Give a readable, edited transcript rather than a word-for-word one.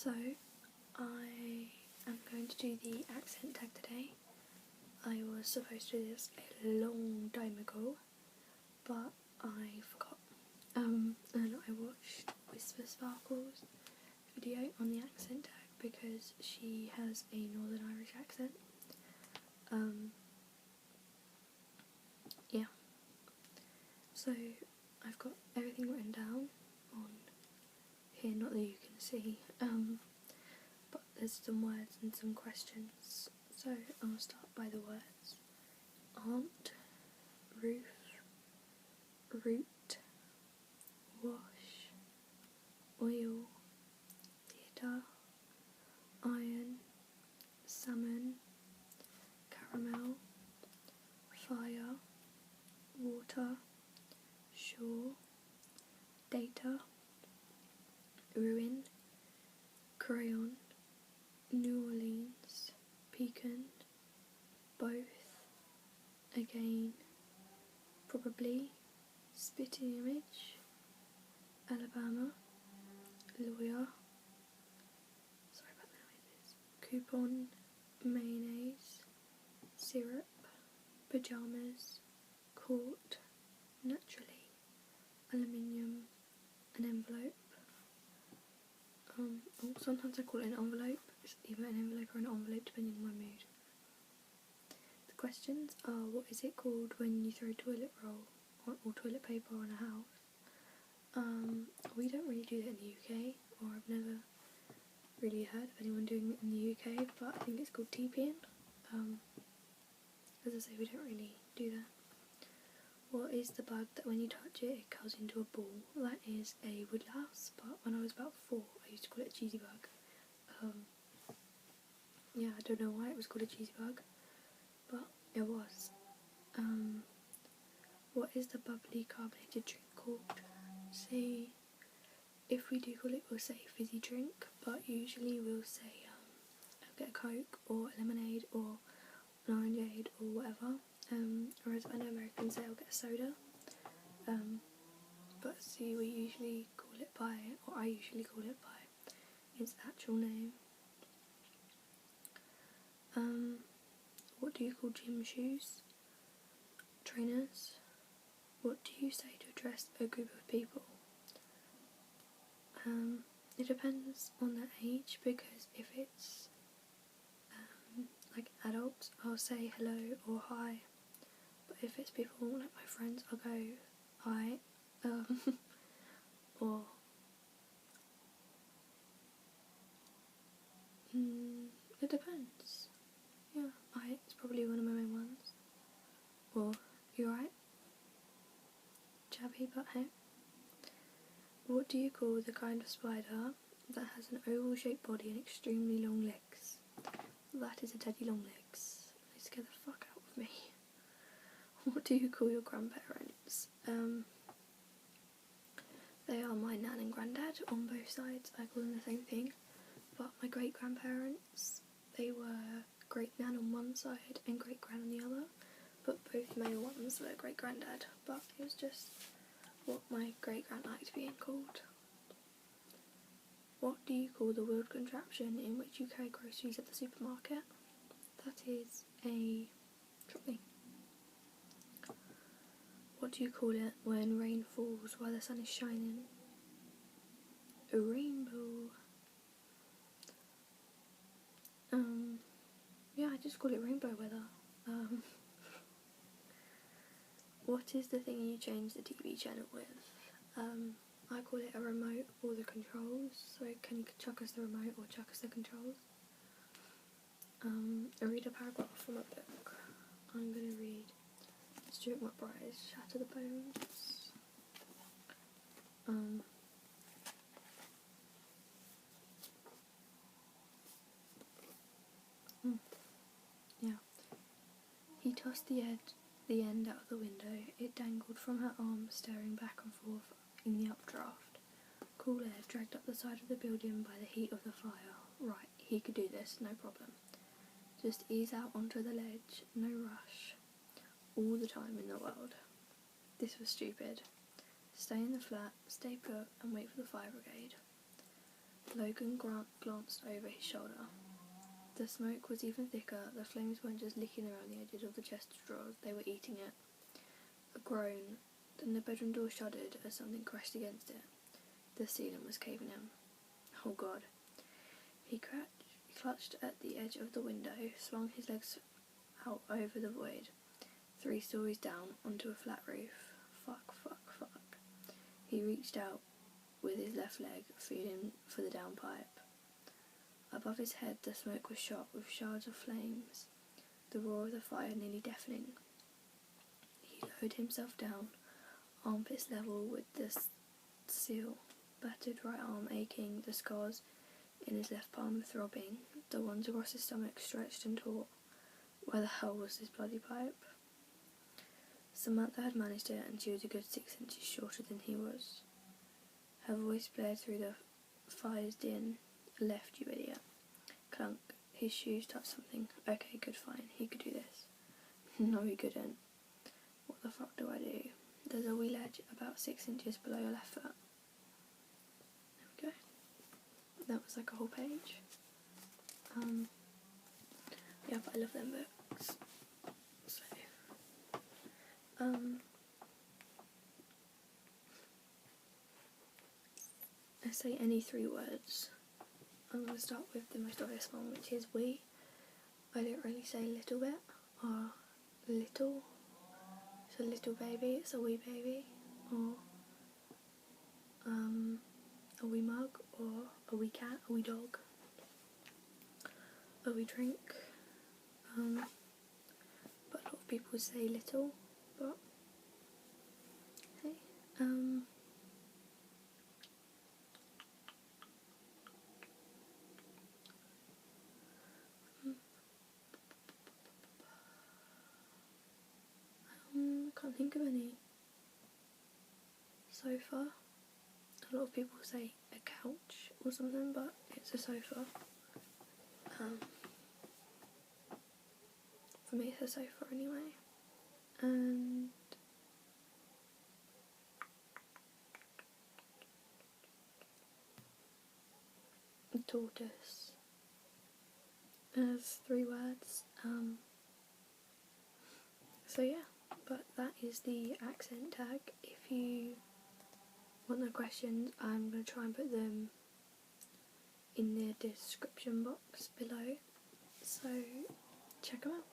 So, I am going to do the accent tag today. I was supposed to do this a long time ago, but I forgot. And I watched Whisper Sparkle's video on the accent tag because she has a Northern Irish accent. Yeah. So, I've got everything written down on here, not that you can see, but there's some words and some questions. So I'll start by the words. Aunt, roof, root, wash, oil, theatre, iron, salmon, caramel, fire, water, shore, data, ruin, crayon, New Orleans, pecan, both, again, probably, spitting image, Alabama, lawyer, sorry about the noises, coupon, mayonnaise, syrup, pyjamas, court, naturally, aluminium, an envelope. Sometimes I call it an envelope. It's either an envelope or an envelope depending on my mood. The questions are: what is it called when you throw toilet roll or toilet paper on a house? We don't really do that in the UK, or I've never really heard of anyone doing it in the UK, but I think it's called TPing. As I say, we don't really do that. What is the bug that when you touch it, it curls into a ball? That is a woodlouse, but when I was about 4, I used to call it a cheesy bug. Yeah, I don't know why it was called a cheesy bug, but it was. What is the bubbly carbonated drink called? See, if we do call it, we'll say fizzy drink, but usually we'll say I'll get a Coke or a lemonade or an orangeade or whatever. Whereas I know Americans say I'll get a soda. But see, we usually call it by, or I usually call it by its actual name. What do you call gym shoes? Trainers. What do you say to address a group of people? It depends on their age, because if it's like adults, I'll say hello or hi. But if it's people like my friends, I'll go hi, or it depends. Yeah, it's probably one of my main ones. Or, you right? Chabby, but hey. What do you call the kind of spider that has an oval shaped body and extremely long legs? That is a teddy long legs. They scare the fuck out of me. What do you call your grandparents? They are my nan and granddad on both sides. I call them the same thing. But my great grandparents, they were great nan on one side and great gran on the other. But both male ones were great granddad. But it was just what my great grand liked being called. What do you call the wheeled contraption in which you carry groceries at the supermarket? That is a trolley. What do you call it when rain falls while the sun is shining? A rainbow. Yeah, I just call it rainbow weather. What is the thing you change the TV channel with? I call it a remote or the controls. So can you chuck us the remote or chuck us the controls? I read a paragraph from a book. I'm going to read Stuart McBride's Shatter the Bones. Yeah. He tossed the end out of the window. It dangled from her arms, staring back and forth in the updraft. Cool air dragged up the side of the building by the heat of the fire. Right, he could do this, no problem. Just ease out onto the ledge, no rush. All the time in the world. This was stupid. Stay in the flat, stay put, and wait for the fire brigade. Logan glanced over his shoulder. The smoke was even thicker. The flames weren't just licking around the edges of the chest of drawers, they were eating it. A groan, then the bedroom door shuddered as something crashed against it. The ceiling was caving in. Oh God. He clutched at the edge of the window, swung his legs out over the void, 3 stories down onto a flat roof. Fuck. He reached out with his left leg, feeling for the downpipe. Above his head, the smoke was shot with shards of flames, the roar of the fire nearly deafening. He lowered himself down, armpits level with the sill, battered right arm aching, the scars in his left palm throbbing, the ones across his stomach stretched and taut. Where the hell was this bloody pipe? Samantha had managed it, and she was a good 6 inches shorter than he was. Her voice blared through the fire's din. Left, you idiot. Clunk. His shoes touched something. Okay, good, fine. He could do this. No, he couldn't. What the fuck do I do? There's a wee ledge about 6 inches below your left foot. There we go. That was like a whole page. Yeah, but I love them books. So, let's say any 3 words. I'm going to start with the most obvious one, which is we. I don't really say little bit, or little. It's a little baby, it's a wee baby, or a wee mug, or a wee cat, a wee dog, a wee drink. But a lot of people say little, but hey. I can't think of any. Sofa. A lot of people say a couch or something, but it's a sofa. For me it's a sofa anyway. And a tortoise. There's 3 words. So yeah, but that is the accent tag. If you want the questions, I'm going to try and put them in the description box below, so check them out.